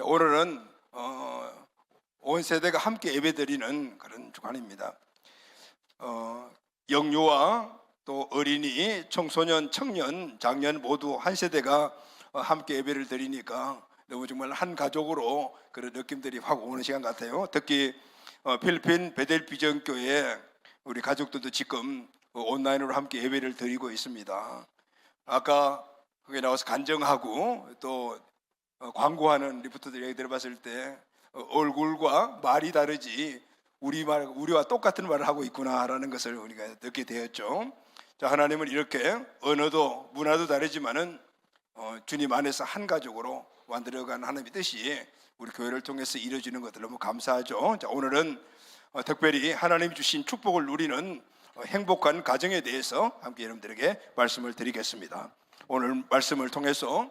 자, 오늘은 온 세대가 함께 예배드리는 그런 주간입니다. 영유아 또 어린이, 청소년, 청년, 장년 모두 한 세대가 함께 예배를 드리니까 너무 정말 한 가족으로 그런 느낌들이 확 오는 시간 같아요. 특히 필리핀 베델 비전교회 우리 가족들도 지금 온라인으로 함께 예배를 드리고 있습니다. 아까 거기 나와서 간증하고 또 광고하는 리포터들 얘기 들어봤을 때 얼굴과 말이 다르지 우리와 똑같은 말을 하고 있구나라는 것을 우리가 듣게 되었죠. 자, 하나님은 이렇게 언어도 문화도 다르지만은 주님 안에서 한 가족으로 만들어간 하나님의 뜻이 우리 교회를 통해서 이루어지는 것들 너무 감사하죠. 자, 오늘은 특별히 하나님이 주신 축복을 누리는 행복한 가정에 대해서 함께 여러분들에게 말씀을 드리겠습니다. 오늘 말씀을 통해서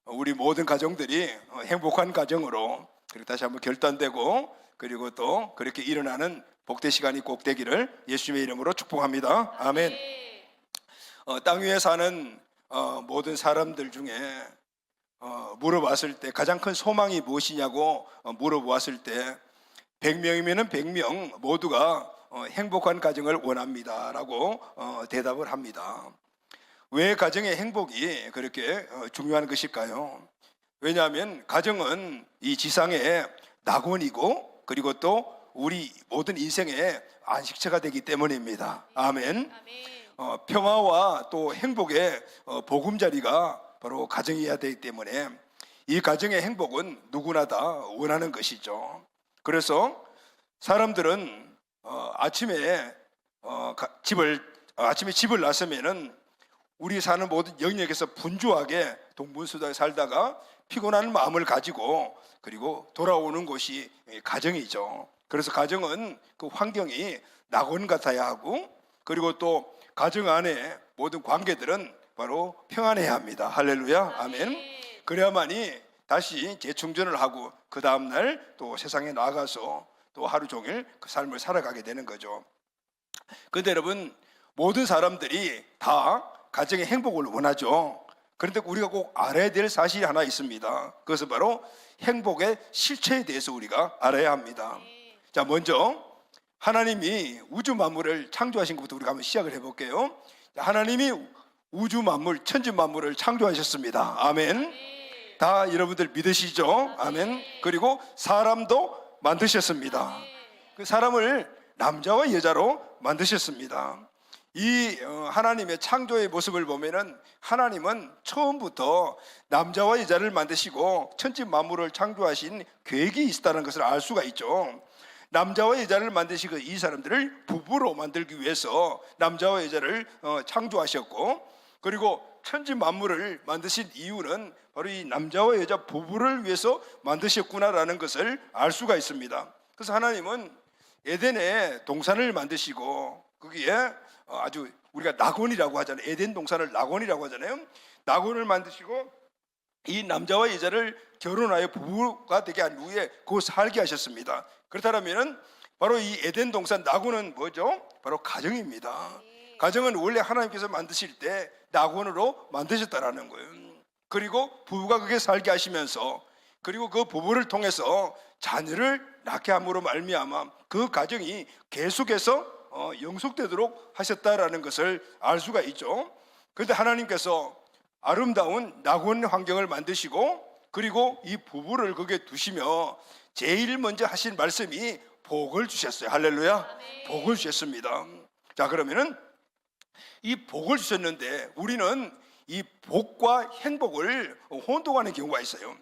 우리 모든 가정들이 행복한 가정으로 그리고 다시 한번 결단되고 그리고 또 그렇게 일어나는 복된 시간이 꼭 되기를 예수님의 이름으로 축복합니다. 아멘. 땅 위에 사는 모든 사람들 중에 물어봤을 때 가장 큰 소망이 무엇이냐고 물어보았을 때 100명이면 100명 모두가 행복한 가정을 원합니다 라고 대답을 합니다. 왜 가정의 행복이 그렇게 중요한 것일까요? 왜냐하면 가정은 이 지상의 낙원이고 그리고 또 우리 모든 인생의 안식처가 되기 때문입니다. 아멘. 평화와 또 행복의 보금자리가 바로 가정이어야 되기 때문에 이 가정의 행복은 누구나 다 원하는 것이죠. 그래서 사람들은 아침에 집을 나서면은 우리 사는 모든 영역에서 분주하게 동분수다에 살다가 피곤한 마음을 가지고 그리고 돌아오는 곳이 가정이죠. 그래서 가정은 그 환경이 낙원 같아야 하고 그리고 또 가정 안에 모든 관계들은 바로 평안해야 합니다. 할렐루야. 아멘. 그래야만이 다시 재충전을 하고 그 다음날 또 세상에 나가서 또 하루 종일 그 삶을 살아가게 되는 거죠. 그런데 여러분, 모든 사람들이 다 가정의 행복을 원하죠. 그런데 우리가 꼭 알아야 될 사실이 하나 있습니다. 그것은 바로 행복의 실체에 대해서 우리가 알아야 합니다. 자, 먼저 하나님이 우주 만물을 창조하신 것부터 우리가 한번 시작을 해볼게요. 하나님이 우주 만물, 천지 만물을 창조하셨습니다. 아멘. 다 여러분들 믿으시죠? 아멘. 그리고 사람도 만드셨습니다. 그 사람을 남자와 여자로 만드셨습니다. 이 하나님의 창조의 모습을 보면은 하나님은 처음부터 남자와 여자를 만드시고 천지 만물을 창조하신 계획이 있었다는 것을 알 수가 있죠. 남자와 여자를 만드시고 이 사람들을 부부로 만들기 위해서 남자와 여자를 창조하셨고 그리고 천지 만물을 만드신 이유는 바로 이 남자와 여자 부부를 위해서 만드셨구나라는 것을 알 수가 있습니다. 그래서 하나님은 에덴에 동산을 만드시고 거기에 아주 우리가 낙원이라고 하잖아요. 에덴 동산을 낙원이라고 하잖아요. 낙원을 만드시고 이 남자와 여자를 결혼하여 부부가 되게 한 후에 그 살게 하셨습니다. 그렇다면 바로 이 에덴 동산 낙원은 뭐죠? 바로 가정입니다. 가정은 원래 하나님께서 만드실 때 낙원으로 만드셨다라는 거예요. 그리고 부부가 그게 살게 하시면서 그리고 그 부부를 통해서 자녀를 낳게 함으로 말미암아 그 가정이 계속해서 영속되도록 하셨다라는 것을 알 수가 있죠. 그런데 하나님께서 아름다운 낙원 환경을 만드시고 그리고 이 부부를 거기에 두시며 제일 먼저 하신 말씀이 복을 주셨어요. 할렐루야. 복을 주셨습니다. 자, 그러면은 이 복을 주셨는데 우리는 이 복과 행복을 혼동하는 경우가 있어요.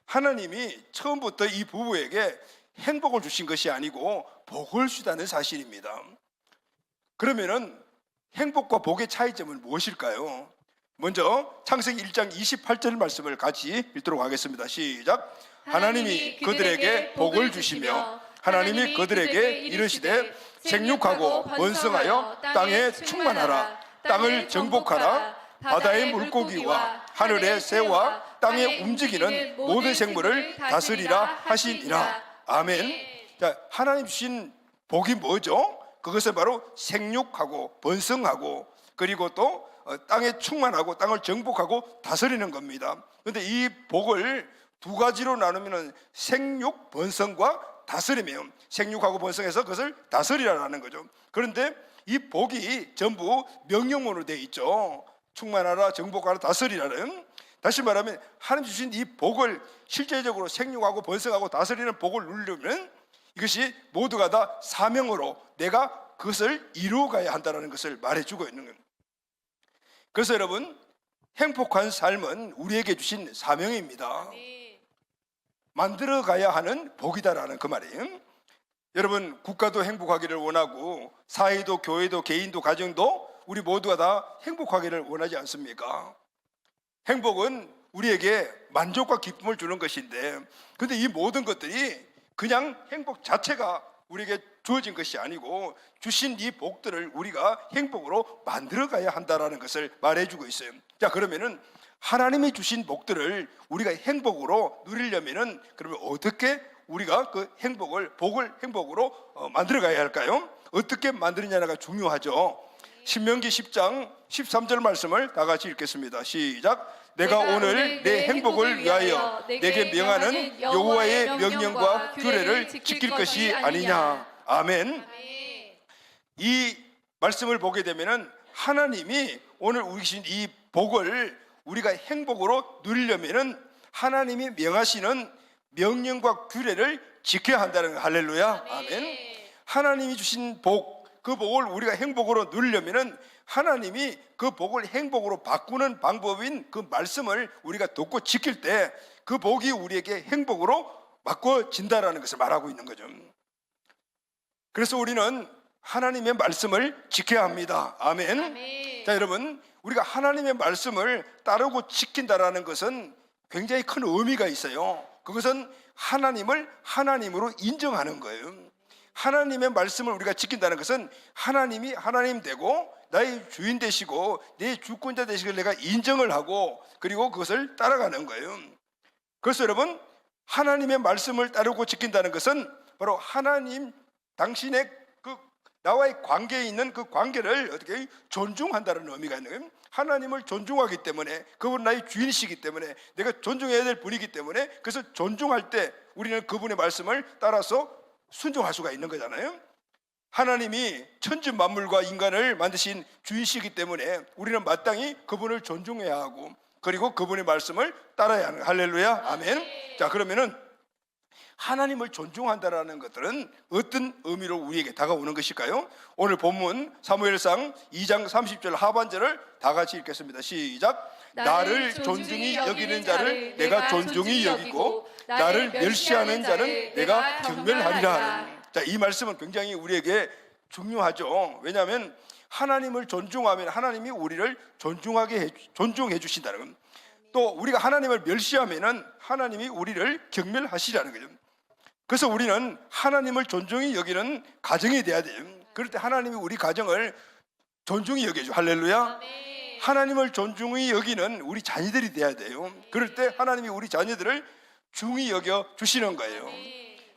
하나님이 처음부터 이 부부에게 행복을 주신 것이 아니고 복을 주다는 사실입니다. 그러면은 행복과 복의 차이점은 무엇일까요? 먼저 창세기 1장 28절 말씀을 같이 읽도록 하겠습니다. 시작. 하나님이 그들에게 복을 주시며 하나님이 그들에게 이르시되 생육하고 번성하여 땅에 충만하라. 땅을 정복하라. 바다의 물고기와 하늘의 새와 땅에 움직이는 모든 생물을 다스리라 하시니라. 아멘. 자, 하나님 주신 복이 뭐죠? 그것은 바로 생육하고 번성하고 그리고 또 땅에 충만하고 땅을 정복하고 다스리는 겁니다. 그런데 이 복을 두 가지로 나누면 생육, 번성과 다스림이에요. 생육하고 번성해서 그것을 다스리라는 거죠. 그런데 이 복이 전부 명령문으로 되어 있죠. 충만하라, 정복하라, 다스리라는. 다시 말하면 하나님 주신 이 복을 실제적으로 생육하고 번성하고 다스리는 복을 누리려면 이것이 모두가 다 사명으로 내가 그것을 이루어가야 한다는 것을 말해주고 있는 겁니다. 그래서 여러분, 행복한 삶은 우리에게 주신 사명입니다. 만들어가야 하는 복이다라는 그 말이에요. 여러분, 국가도 행복하기를 원하고 사회도, 교회도, 개인도, 가정도 우리 모두가 다 행복하기를 원하지 않습니까? 행복은 우리에게 만족과 기쁨을 주는 것인데, 그런데 이 모든 것들이 그냥 행복 자체가 우리에게 주어진 것이 아니고 주신 이 복들을 우리가 행복으로 만들어가야 한다는 것을 말해주고 있어요. 자, 그러면은 하나님이 주신 복들을 우리가 행복으로 누리려면은 그러면 어떻게 우리가 그 행복을, 복을 행복으로 만들어가야 할까요? 어떻게 만드느냐가 중요하죠. 신명기 10장 13절 말씀을 다 같이 읽겠습니다. 시작. 내가 오늘 내 행복을 위하여 내게 명하는 여호와의 명령과 규례를 지킬 것이 아니냐. 아멘. 이 말씀을 보게 되면은 하나님이 오늘 우리 주신 이 복을 우리가 행복으로 누리려면은 하나님이 명하시는 명령과 규례를 지켜야 한다는 거. 할렐루야. 아멘. 하나님이 주신 복, 그 복을 우리가 행복으로 누리려면은 하나님이 그 복을 행복으로 바꾸는 방법인 그 말씀을 우리가 듣고 지킬 때 그 복이 우리에게 행복으로 바꿔진다라는 것을 말하고 있는 거죠. 그래서 우리는 하나님의 말씀을 지켜야 합니다. 아멘. 아멘. 자, 여러분, 우리가 하나님의 말씀을 따르고 지킨다라는 것은 굉장히 큰 의미가 있어요. 그것은 하나님을 하나님으로 인정하는 거예요. 하나님의 말씀을 우리가 지킨다는 것은 하나님이 하나님 되고 나의 주인 되시고 내 주권자 되시길 내가 인정을 하고 그리고 그것을 따라가는 거예요. 그래서 여러분, 하나님의 말씀을 따르고 지킨다는 것은 바로 하나님 당신의 그 나와의 관계에 있는 그 관계를 어떻게 존중한다는 의미가 있는 거예요. 하나님을 존중하기 때문에 그분은 나의 주인이시기 때문에 내가 존중해야 될 분이기 때문에 그래서 존중할 때 우리는 그분의 말씀을 따라서 순종할 수가 있는 거잖아요. 하나님이 천지 만물과 인간을 만드신 주인이시기 때문에 우리는 마땅히 그분을 존중해야 하고 그리고 그분의 말씀을 따라야 하는. 할렐루야. 아멘. 자, 그러면은 하나님을 존중한다라는 것들은 어떤 의미로 우리에게 다가오는 것일까요? 오늘 본문 사무엘상 2장 30절 하반절을 다 같이 읽겠습니다. 시작. 나를 존중히 여기는 자를 내가 존중히 여기고 나를 멸시하는 자는 내가 경멸하리라. 자, 이 말씀은 굉장히 우리에게 중요하죠. 왜냐하면 하나님을 존중하면 하나님이 우리를 존중해 주신다는 겁니다. 또 우리가 하나님을 멸시하면은 하나님이 우리를 경멸하시라는 거죠. 그래서 우리는 하나님을 존중히 여기는 가정이 돼야 돼요. 그럴 때 하나님이 우리 가정을 존중히 여겨줘. 할렐루야. 하나님을 존중히 여기는 우리 자녀들이 돼야 돼요. 그럴 때 하나님이 우리 자녀들을 중히 여겨 주시는 거예요.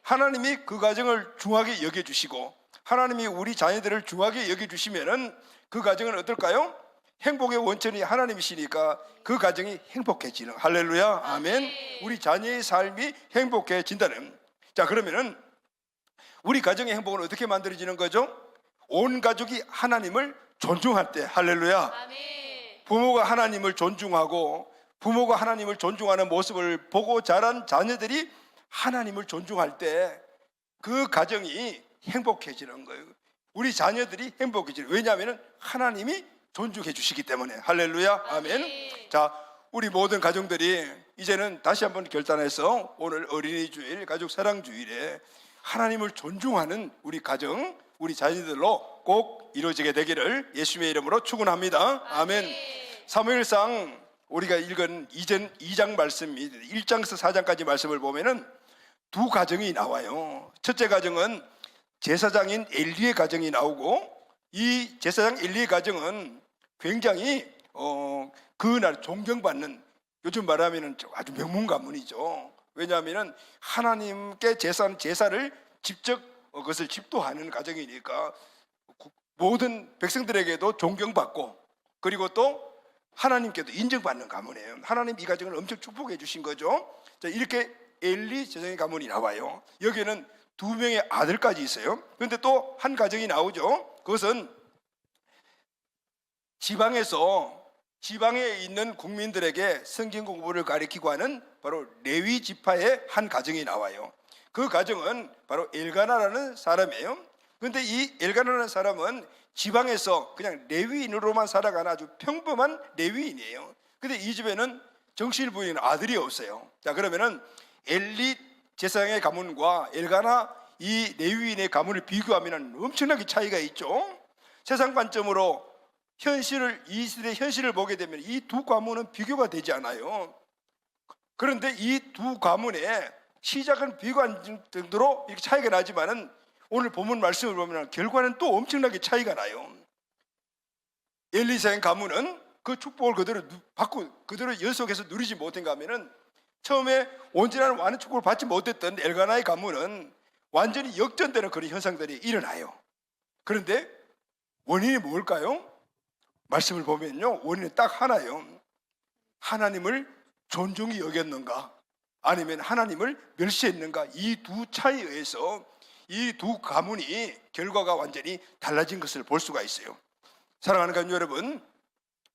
하나님이 그 가정을 중하게 여겨 주시고 하나님이 우리 자녀들을 중하게 여겨 주시면은 그 가정은 어떨까요? 행복의 원천이 하나님이시니까 그 가정이 행복해지는. 할렐루야. 아멘. 우리 자녀의 삶이 행복해진다는. 자, 그러면은 우리 가정의 행복은 어떻게 만들어지는 거죠? 온 가족이 하나님을 존중할 때. 할렐루야. 부모가 하나님을 존중하고 부모가 하나님을 존중하는 모습을 보고 자란 자녀들이 하나님을 존중할 때 그 가정이 행복해지는 거예요. 우리 자녀들이 행복해지는. 왜냐하면 하나님이 존중해 주시기 때문에. 할렐루야. 아멘. 자, 우리 모든 가정들이 이제는 다시 한번 결단해서 오늘 어린이 주일, 가족 사랑 주일에 하나님을 존중하는 우리 가정, 우리 자녀들로 꼭 이루어지게 되기를 예수님의 이름으로 축원합니다. 아멘. 사무엘상 우리가 읽은 이전 2장 말씀, 1장에서 4장까지 말씀을 보면은 두 가정이 나와요. 첫째 가정은 제사장인 엘리의 가정이 나오고, 이 제사장 엘리의 가정은 굉장히 그날 존경받는, 요즘 말하면 아주 명문 가문이죠. 왜냐하면 하나님께 제사를 직접 그것을 집도하는 가정이니까 모든 백성들에게도 존경받고 그리고 또 하나님께도 인정받는 가문이에요. 하나님 이 가정을 엄청 축복해 주신 거죠. 자, 이렇게 엘리 제사장의 가문이 나와요. 여기에는 2명의 아들까지 있어요. 그런데 또 한 가정이 나오죠. 그것은 지방에 있는 국민들에게 성경 공부를 가르치고 하는 바로 레위 지파의 한 가정이 나와요. 그 가정은 바로 엘가나라는 사람이에요. 그런데 이 엘가나라는 사람은 지방에서 그냥 레위인으로만 살아가는 아주 평범한 레위인이에요. 근데 이 집에는 정신을 부리는 아들이 없어요. 자, 그러면은 엘리 제사장의 가문과 엘가나 이 레위인의 가문을 비교하면 엄청나게 차이가 있죠. 세상 관점으로 이스라엘의 현실을 보게 되면 이 두 가문은 비교가 되지 않아요. 그런데 이 두 가문의 시작은 비교한 정도로 이렇게 차이가 나지만은 오늘 본문 말씀을 보면 결과는 또 엄청나게 차이가 나요. 엘리사의 가문은 그 축복을 그대로 받고 그대로 연속해서 누리지 못한가 하면은 처음에 온전한 많은 축복을 받지 못했던 엘가나의 가문은 완전히 역전되는 그런 현상들이 일어나요. 그런데 원인이 뭘까요? 말씀을 보면요, 원인은 딱 하나예요. 하나님을 존중히 여겼는가 아니면 하나님을 멸시했는가, 이 두 차이에 의해서 이 두 가문이 결과가 완전히 달라진 것을 볼 수가 있어요. 사랑하는 가족 여러분,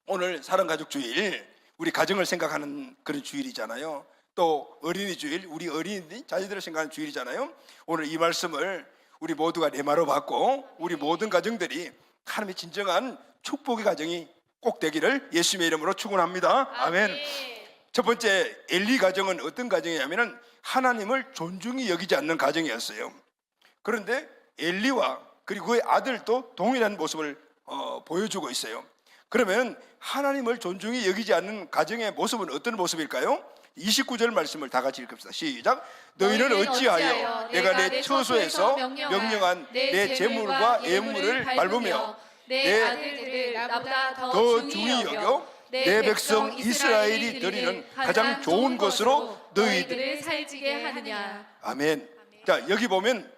오늘 사랑가족주일, 우리 가정을 생각하는 그런 주일이잖아요. 또 어린이 주일, 우리 어린이 자녀들을 생각하는 주일이잖아요. 오늘 이 말씀을 우리 모두가 내마로 받고 우리 모든 가정들이 하나님의 진정한 축복의 가정이 꼭 되기를 예수님의 이름으로 축원합니다. 아멘. 첫 번째, 엘리 가정은 어떤 가정이냐면 하나님을 존중히 여기지 않는 가정이었어요. 그런데 엘리와 그리고 그의 아들도 동일한 모습을 보여주고 있어요. 그러면 하나님을 존중히 여기지 않는 가정의 모습은 어떤 모습일까요? 29절 말씀을 다 같이 읽읍시다. 시작. 너희는 어찌하여 내가 내 처소에서 명령한 내 재물과 예물을 밟으며 내 아들들을 나보다 더 중히 여겨 내 백성 이스라엘이 드리는 가장 좋은 것으로 너희들을 살지게 하느냐. 아멘. 자, 여기 보면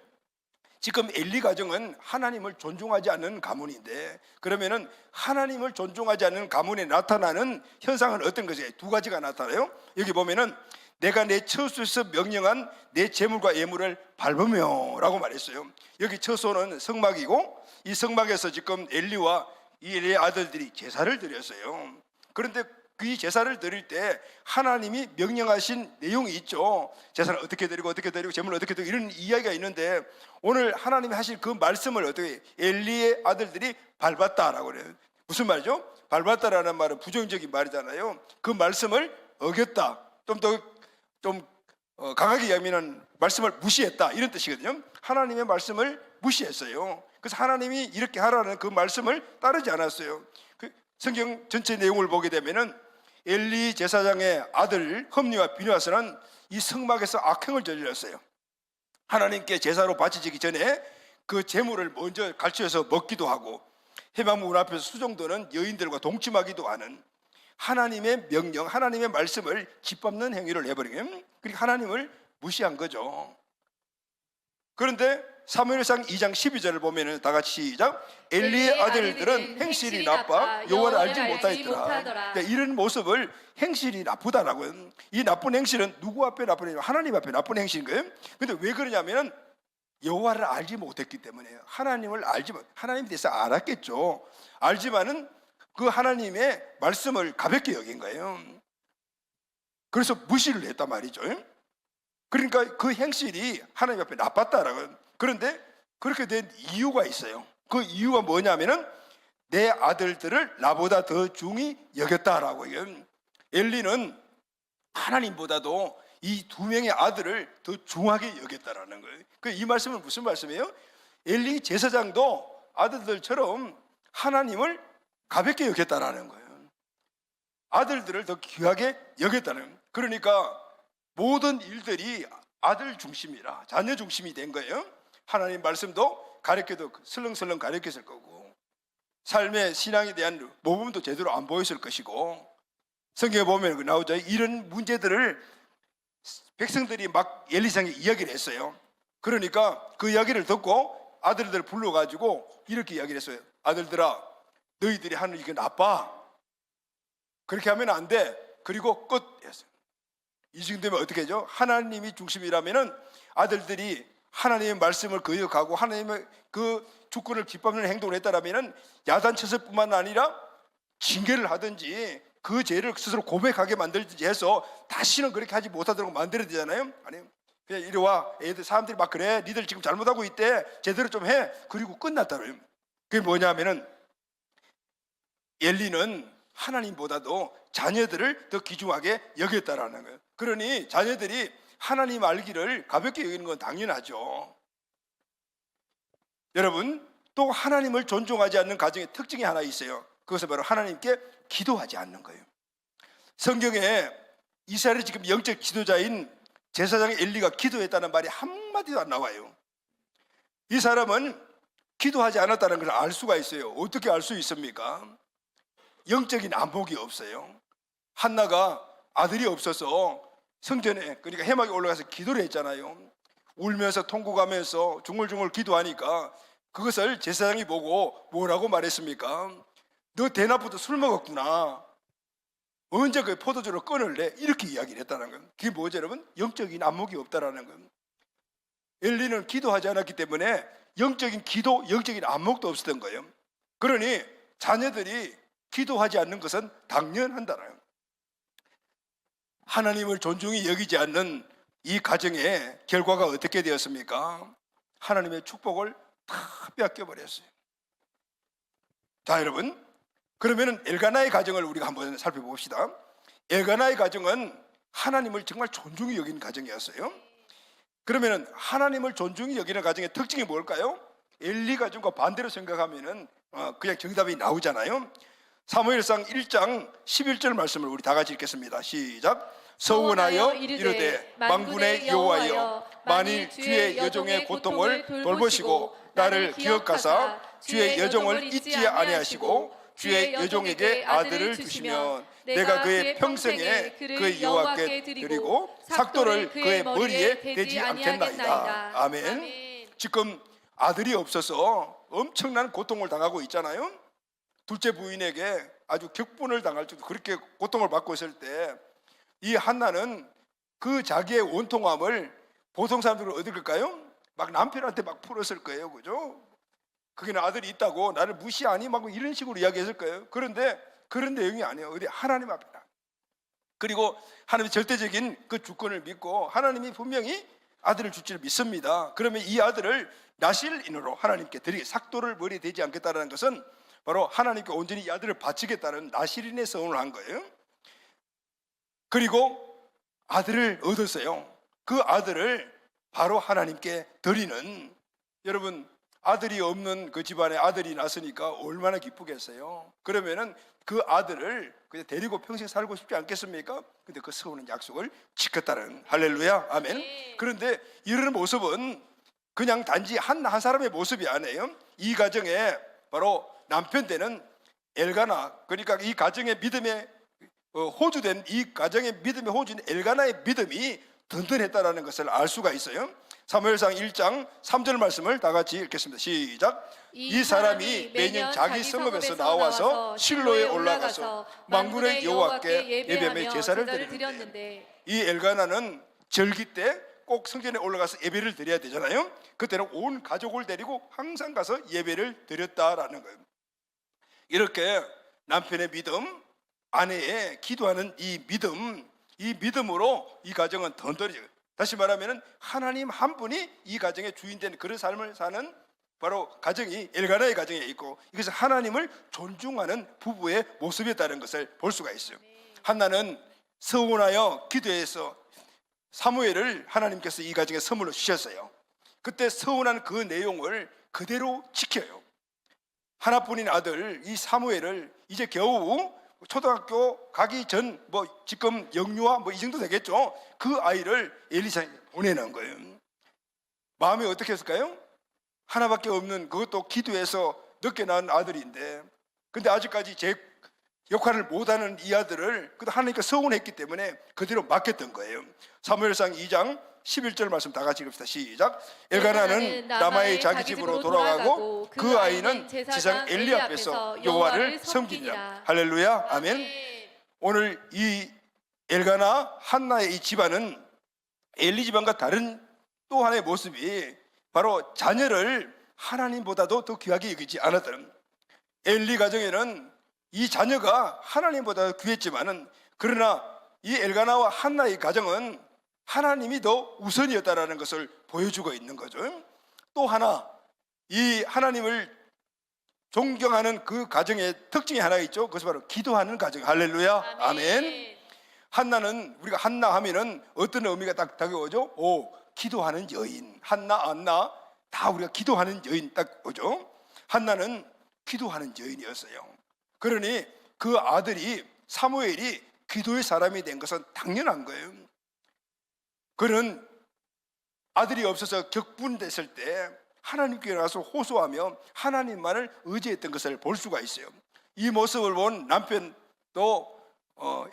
지금 엘리 가정은 하나님을 존중하지 않는 가문인데, 그러면은 하나님을 존중하지 않는 가문에 나타나는 현상은 어떤 것이에요? 두 가지가 나타나요. 여기 보면은 내가 내 처소에서 명령한 내 재물과 예물을 밟으며 라고 말했어요. 여기 처소는 성막이고, 이 성막에서 지금 엘리와 이 엘리의 아들들이 제사를 드렸어요. 그런데 그 제사를 드릴 때 하나님이 명령하신 내용이 있죠. 제사를 어떻게 드리고 재물을 어떻게 드리고 이런 이야기가 있는데, 오늘 하나님이 하실 그 말씀을 어떻게 엘리의 아들들이 밟았다라고 그래요. 무슨 말이죠? 밟았다라는 말은 부정적인 말이잖아요. 그 말씀을 어겼다, 좀 강하게 이야기하면 말씀을 무시했다, 이런 뜻이거든요. 하나님의 말씀을 무시했어요. 그래서 하나님이 이렇게 하라는 그 말씀을 따르지 않았어요. 그 성경 전체 내용을 보게 되면은 엘리 제사장의 아들 흠니와 비느하스는 이 성막에서 악행을 저질렀어요. 하나님께 제사로 바쳐지기 전에 그 제물을 먼저 갈취해서 먹기도 하고, 회막문 앞에서 수종도는 여인들과 동침하기도 하는 하나님의 명령, 하나님의 말씀을 짓밟는 행위를 해버리면, 그러니까 하나님을 무시한 거죠. 그런데 사무엘상 2장 12절을 보면 다 같이 시작. 엘리의 아들들은 행실이 나빠 여호와를 알지 못하였더라. 이런 모습을 행실이 나쁘다라고요. 이 나쁜 행실은 누구 앞에 나쁜 행실? 하나님 앞에 나쁜 행실인 거예요. 그런데 왜 그러냐면은 여호와를 알지 못했기 때문에요. 하나님에 대해서 알았겠죠. 알지만은 그 하나님의 말씀을 가볍게 여긴 거예요. 그래서 무시를 했단 말이죠. 그러니까 그 행실이 하나님 앞에 나빴다라고. 그런데 그렇게 된 이유가 있어요. 그 이유가 뭐냐면은 내 아들들을 나보다 더 중히 여겼다라고. 엘리는 하나님보다도 이 두 명의 아들을 더 중하게 여겼다라는 거예요. 이 말씀은 무슨 말씀이에요? 엘리 제사장도 아들들처럼 하나님을 가볍게 여겼다라는 거예요. 아들들을 더 귀하게 여겼다는 거예요. 그러니까 모든 일들이 아들 중심이라 자녀 중심이 된 거예요. 하나님 말씀도 가르쳐도 설렁설렁 가르쳤을 거고, 삶의 신앙에 대한 모범도 제대로 안 보였을 것이고, 성경에 보면 나오죠. 이런 문제들을 백성들이 막 엘리사에게 이야기를 했어요. 그러니까 그 이야기를 듣고 아들들 불러가지고 이렇게 이야기를 했어요. 아들들아, 너희들이 하는 이게 나빠. 그렇게 하면 안 돼. 그리고 끝 했어요. 이 정도 되면 어떻게 하죠? 하나님이 중심이라면은 아들들이 하나님의 말씀을 거역하고 하나님의 그 주권을 기뻐하는 행동을 했다라면은 야단쳤을 뿐만 아니라 징계를 하든지 그 죄를 스스로 고백하게 만들든지 해서 다시는 그렇게 하지 못하도록 만들어야 되잖아요. 아니요, 그냥 이리 와. 애들 사람들이 막 그래, 니들 지금 잘못하고 있대, 제대로 좀 해. 그리고 끝났다고요. 그게 뭐냐면은 엘리는 하나님보다도 자녀들을 더 귀중하게 여겼다라는 거예요. 그러니 자녀들이 하나님 알기를 가볍게 여기는 건 당연하죠. 여러분, 또 하나님을 존중하지 않는 가정의 특징이 하나 있어요. 그것은 바로 하나님께 기도하지 않는 거예요. 성경에 이스라엘의 지금 영적 지도자인 제사장 엘리가 기도했다는 말이 한마디도 안 나와요. 이 사람은 기도하지 않았다는 걸 알 수가 있어요. 어떻게 알 수 있습니까? 영적인 안목이 없어요. 한나가 아들이 없어서 성전에, 그러니까 해막에 올라가서 기도를 했잖아요. 울면서 통곡하면서 중얼중얼 기도하니까 그것을 제사장이 보고 뭐라고 말했습니까? 너 대낮부터 술 먹었구나. 언제 그 포도주를 끊을래? 이렇게 이야기를 했다는 거예요. 그게 뭐죠, 여러분? 영적인 안목이 없다라는 거예요. 엘리는 기도하지 않았기 때문에 영적인 기도, 영적인 안목도 없었던 거예요. 그러니 자녀들이 기도하지 않는 것은 당연한다는 거예요. 하나님을 존중히 여기지 않는 이 가정의 결과가 어떻게 되었습니까? 하나님의 축복을 다 뺏겨버렸어요. 자, 여러분, 그러면 엘가나의 가정을 우리가 한번 살펴봅시다. 엘가나의 가정은 하나님을 정말 존중히 여기는 가정이었어요. 그러면 하나님을 존중히 여기는 가정의 특징이 뭘까요? 엘리 가정과 반대로 생각하면 그냥 정답이 나오잖아요. 사무엘상 1장 11절 말씀을 우리 다 같이 읽겠습니다. 시작. 서원하여 이르되 만군의 여호와여, 만일 주의 여종의 고통을 돌보시고 나를 기억하사 주의 여종을 잊지 아니하시고 주의 여종에게 아들을 주시면 내가 그의 평생에 그 여호와께 드리고 삭도를 그의 머리에 대지 않겠나이다. 아멘. 지금 아들이 없어서 엄청난 고통을 당하고 있잖아요. 둘째 부인에게 아주 격분을 당할 정도 그렇게 고통을 받고 있을 때 이 한나는 그 자기의 원통함을 보통 사람들은 어디 걸까요? 막 남편한테 막 풀었을 거예요. 그죠? 그게는 아들이 있다고 나를 무시하니 막 이런 식으로 이야기했을 거예요. 그런데 그런 내용이 아니에요. 어디 하나님 앞이다. 그리고 하나님의 절대적인 그 주권을 믿고 하나님이 분명히 아들을 줄지를 믿습니다. 그러면 이 아들을 나실인으로 하나님께 드리게, 삭도를 머리에 대지 않겠다는 것은 바로 하나님께 온전히 이 아들을 바치겠다는 나실인의 서원을 한 거예요. 그리고 아들을 얻었어요. 그 아들을 바로 하나님께 드리는, 여러분, 아들이 없는 그 집안에 아들이 났으니까 얼마나 기쁘겠어요. 그러면은 그 아들을 그냥 데리고 평생 살고 싶지 않겠습니까? 근데 그 서운한 약속을 지켰다는, 할렐루야, 아멘. 그런데 이런 모습은 그냥 단지 한 사람의 모습이 아니에요. 이 가정에 바로 남편 되는 엘가나, 그러니까 이 가정의 믿음에 호주된, 이 가정의 믿음의 호주인 엘가나의 믿음이 든든했다라는 것을 알 수가 있어요. 사무엘상 1장 3절 말씀을 다 같이 읽겠습니다. 시작. 이 사람이 매년 자기 성읍에서 나와서 실로에 올라가서 만군의 여호와께 예배하며 제사를 드렸는데, 이 엘가나는 절기 때 꼭 성전에 올라가서 예배를 드려야 되잖아요. 그때는 온 가족을 데리고 항상 가서 예배를 드렸다라는 거예요. 이렇게 남편의 믿음, 아내의 기도하는 이 믿음으로 이 가정은 든든해져요. 다시 말하면 하나님 한 분이 이 가정의 주인된 그런 삶을 사는 바로 가정이 엘가나의 가정에 있고, 이것은 하나님을 존중하는 부부의 모습이었다는 것을 볼 수가 있어요. 한나는 서원하여 기도해서 사무엘을 하나님께서 이 가정에 선물로 주셨어요. 그때 서원한 그 내용을 그대로 지켜요. 하나뿐인 아들 이 사무엘을 이제 겨우 초등학교 가기 전, 지금 영유아 이 정도 되겠죠. 그 아이를 엘리사에 보내는 거예요. 마음이 어떻게 했을까요? 하나밖에 없는, 그것도 기도해서 늦게 낳은 아들인데, 근데 아직까지 제 역할을 못하는 이 아들을 그래도 하나님께 서운했기 때문에 그대로 맡겼던 거예요. 사무엘상 2장 11절 말씀 다 같이 읽읍시다. 시작. 엘가나는 라마의 자기 집으로 돌아가고 그 아이는 제사장 엘리 앞에서 여호와를 섬기니라. 할렐루야, 아멘. 오늘 이 엘가나 한나의 이 집안은 엘리 집안과 다른 또 하나의 모습이 바로 자녀를 하나님보다도 더 귀하게 여기지 않았던, 엘리 가정에는 이 자녀가 하나님보다 귀했지만은 그러나 이 엘가나와 한나의 가정은 하나님이 더 우선이었다라는 것을 보여주고 있는 거죠. 또 하나, 이 하나님을 존경하는 그 가정의 특징이 하나 있죠. 그것이 바로 기도하는 가정. 할렐루야. 아멘. 한나는, 우리가 한나 하면은 어떤 의미가 딱 다가오죠? 기도하는 여인. 한나, 안나 다 우리가 기도하는 여인 딱 오죠. 한나는 기도하는 여인이었어요. 그러니 그 아들이 사무엘이 기도의 사람이 된 것은 당연한 거예요. 그는 아들이 없어서 격분됐을 때 하나님께 나가서 호소하며 하나님만을 의지했던 것을 볼 수가 있어요. 이 모습을 본 남편도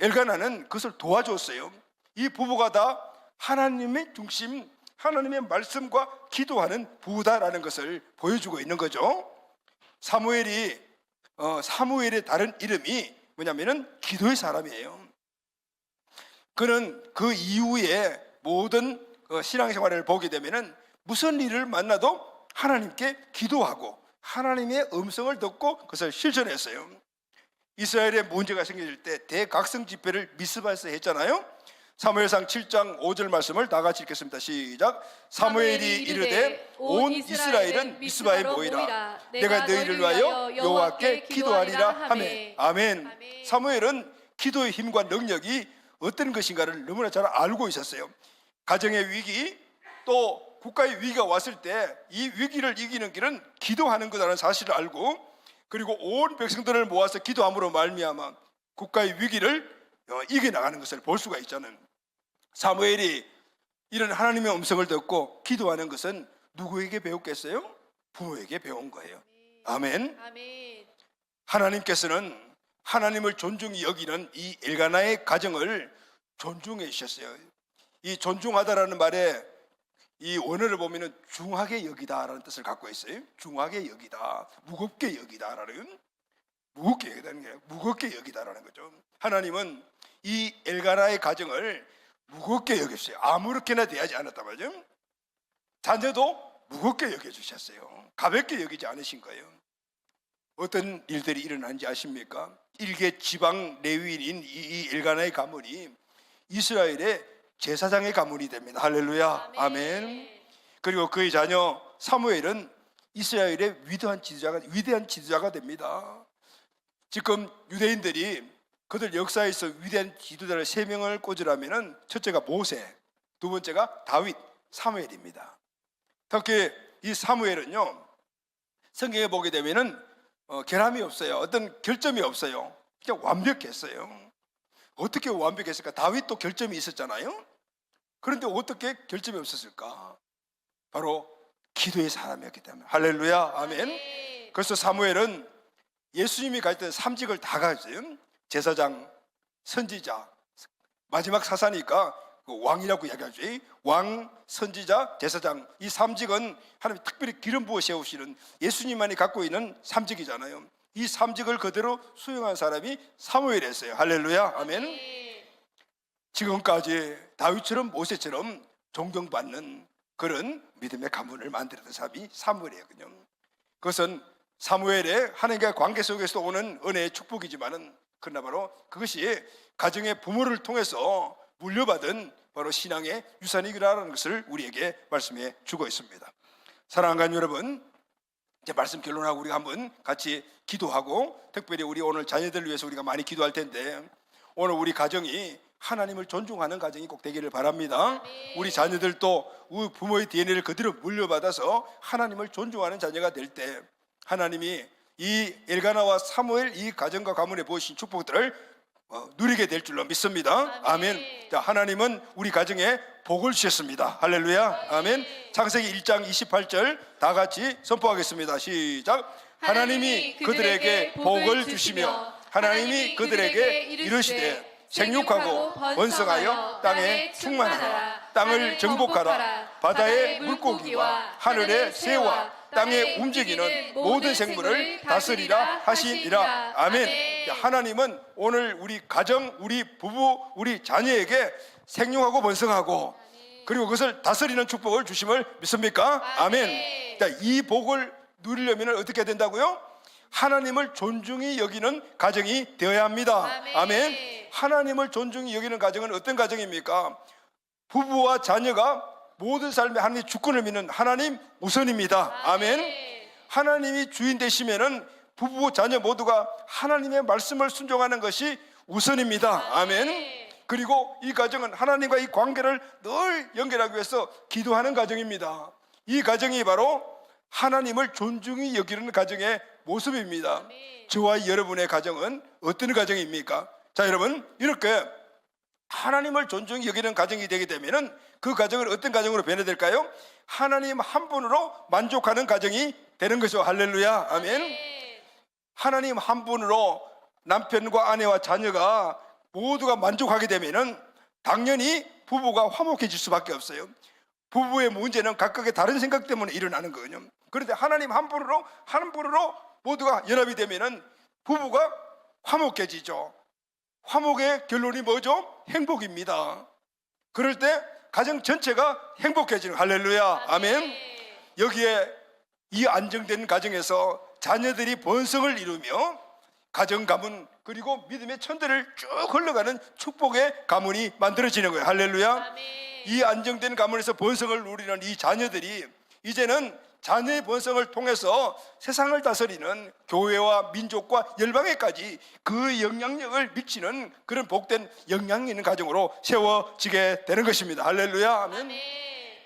엘가나는 그것을 도와줬어요. 이 부부가 다 하나님의 중심, 하나님의 말씀과 기도하는 부부다라는 것을 보여주고 있는 거죠. 사무엘의 다른 이름이 뭐냐면은 기도의 사람이에요. 그는 그 이후에 모든 신앙생활을 보게 되면은 무슨 일을 만나도 하나님께 기도하고 하나님의 음성을 듣고 그것을 실천했어요. 이스라엘에 문제가 생길 때 대각성 집회를 미스바에서 했잖아요. 사무엘상 7장 5절 말씀을 다 같이 읽겠습니다. 시작. 사무엘이 이르되 온 이스라엘은 미스바에 모이라. 내가 너희를 위하여 여호와께 기도하리라 하매. 아멘. 사무엘은 기도의 힘과 능력이 어떤 것인가를 너무나 잘 알고 있었어요. 가정의 위기, 또 국가의 위기가 왔을 때 이 위기를 이기는 길은 기도하는 거라는 사실을 알고, 그리고 온 백성들을 모아서 기도함으로 말미암아 국가의 위기를 이겨나가는 것을 볼 수가 있잖아요. 사무엘이 이런 하나님의 음성을 듣고 기도하는 것은 누구에게 배웠겠어요? 부모에게 배운 거예요. 아멘. 하나님께서는 하나님을 존중히 여기는 이 엘가나의 가정을 존중해 주셨어요. 이 존중하다라는 말에 이 원어를 보면은 중하게 여기다라는 뜻을 갖고 있어요. 중하게 여기다, 무겁게 여기다라는, 무겁게 여기다는 게 무겁게 여기다라는 거죠. 하나님은 이 엘가나의 가정을 무겁게 여겼어요. 아무렇게나 대하지 않았단 말이죠. 자녀도 무겁게 여겨주셨어요. 가볍게 여기지 않으신 거예요. 어떤 일들이 일어난지 아십니까? 일개 지방 레위인인 이 엘가나의 가문이 이스라엘의 제사장의 가문이 됩니다. 할렐루야. 아멘. 그리고 그의 자녀 사무엘은 이스라엘의 위대한 지도자가 됩니다. 지금 유대인들이 그들 역사에서 위대한 지도자를 3명을 꽂으라면 첫째가 모세, 두 번째가 다윗, 사무엘입니다. 특히 이 사무엘은요, 성경에 보게 되면은 결함이 없어요. 어떤 결점이 없어요. 그냥 완벽했어요. 어떻게 완벽했을까? 다윗도 결점이 있었잖아요. 그런데 어떻게 결점이 없었을까? 바로 기도의 사람이었기 때문에. 할렐루야. 아멘. 그래서 사무엘은 예수님이 가졌던 3직을 다 가졌어요. 제사장, 선지자, 마지막 사사니까 왕이라고 이야기하죠. 왕, 선지자, 제사장, 이 3직은 하나님이 특별히 기름 부어 세우시는 예수님만이 갖고 있는 3직이잖아요. 이 3직을 그대로 수행한 사람이 사무엘이었어요. 할렐루야. 아멘. 지금까지 다윗처럼 모세처럼 존경받는 그런 믿음의 가문을 만들었던 사람이 사무엘이거든요. 그것은 사무엘의 하나님과의 관계 속에서 오는 은혜의 축복이지만은, 그러나 바로 그것이 가정의 부모를 통해서 물려받은 바로 신앙의 유산이라는 것을 우리에게 말씀해 주고 있습니다. 사랑하는 여러분, 이제 말씀 결론하고 우리가 한번 같이 기도하고, 특별히 우리 오늘 자녀들을 위해서 우리가 많이 기도할 텐데, 오늘 우리 가정이 하나님을 존중하는 가정이 꼭 되기를 바랍니다. 우리 자녀들도 우리 부모의 DNA를 그대로 물려받아서 하나님을 존중하는 자녀가 될 때 하나님이 이 엘가나와 사무엘 이 가정과 가문에 보이신 축복들을 누리게 될 줄로 믿습니다. 아멘. 자, 하나님은 우리 가정에 복을 주셨습니다. 할렐루야. 아멘. 창세기 1장 28절 다 같이 선포하겠습니다. 시작. 하나님이 그들에게 복을 주시며 하나님이 그들에게 이르시되 생육하고 번성하여 땅에 충만하라. 땅을 정복하라. 바다의 물고기와 하늘의 새와 땅에 움직이는 모든 생물을 다스리라 하시니라. 아멘. 하나님은 오늘 우리 가정, 우리 부부, 우리 자녀에게 생육하고 번성하고 그리고 그것을 다스리는 축복을 주심을 믿습니까? 아멘. 자, 이 복을 누리려면 어떻게 된다고요? 하나님을 존중히 여기는 가정이 되어야 합니다. 아멘. 하나님을 존중히 여기는 가정은 어떤 가정입니까? 부부와 자녀가 모든 삶에 하나님의 주권을 믿는 하나님 우선입니다. 아멘. 하나님이 주인 되시면은 부부 자녀 모두가 하나님의 말씀을 순종하는 것이 우선입니다. 아멘. 그리고 이 가정은 하나님과 이 관계를 늘 연결하기 위해서 기도하는 가정입니다. 이 가정이 바로 하나님을 존중히 여기는 가정의 모습입니다. 저와 여러분의 가정은 어떤 가정입니까? 자, 여러분, 이렇게 하나님을 존중히 여기는 가정이 되게 되면은 그 가정은 어떤 가정으로 변화될까요? 하나님 한 분으로 만족하는 가정이 되는 것이죠. 할렐루야. 아멘. 하나님 한 분으로 남편과 아내와 자녀가 모두가 만족하게 되면은 당연히 부부가 화목해질 수밖에 없어요. 부부의 문제는 각각의 다른 생각 때문에 일어나는 거거든요. 그런데 하나님 한 분으로 모두가 연합이 되면은 부부가 화목해지죠. 화목의 결론이 뭐죠? 행복입니다. 그럴 때 가정 전체가 행복해지는, 할렐루야. 아멘. 여기에 이 안정된 가정에서 자녀들이 번성을 이루며 가정 가문 그리고 믿음의 천대를 쭉 흘러가는 축복의 가문이 만들어지는 거예요. 할렐루야. 이 안정된 가문에서 번성을 누리는 이 자녀들이 이제는 자녀의 번성을 통해서 세상을 다스리는 교회와 민족과 열방에까지 그 영향력을 미치는 그런 복된 영향이 있는 가정으로 세워지게 되는 것입니다. 할렐루야. 아멘.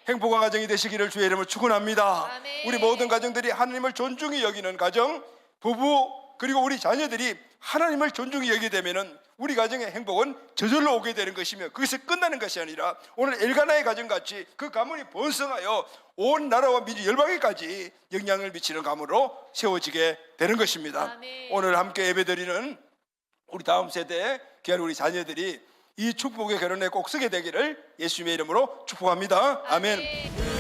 행복한 가정이 되시기를 주의 이름으로 축원합니다. 우리 모든 가정들이 하나님을 존중히 여기는 가정, 부부 그리고 우리 자녀들이 하나님을 존중히 여기게 되면은 우리 가정의 행복은 저절로 오게 되는 것이며 그것이 끝나는 것이 아니라 오늘 엘가나의 가정같이 그 가문이 번성하여 온 나라와 민족 열방에까지 영향을 미치는 가문으로 세워지게 되는 것입니다. 오늘 함께 예배드리는 우리 다음 세대의 귀한 우리 자녀들이 이 축복의 결혼에 꼭 서게 되기를 예수님의 이름으로 축복합니다. 아멘.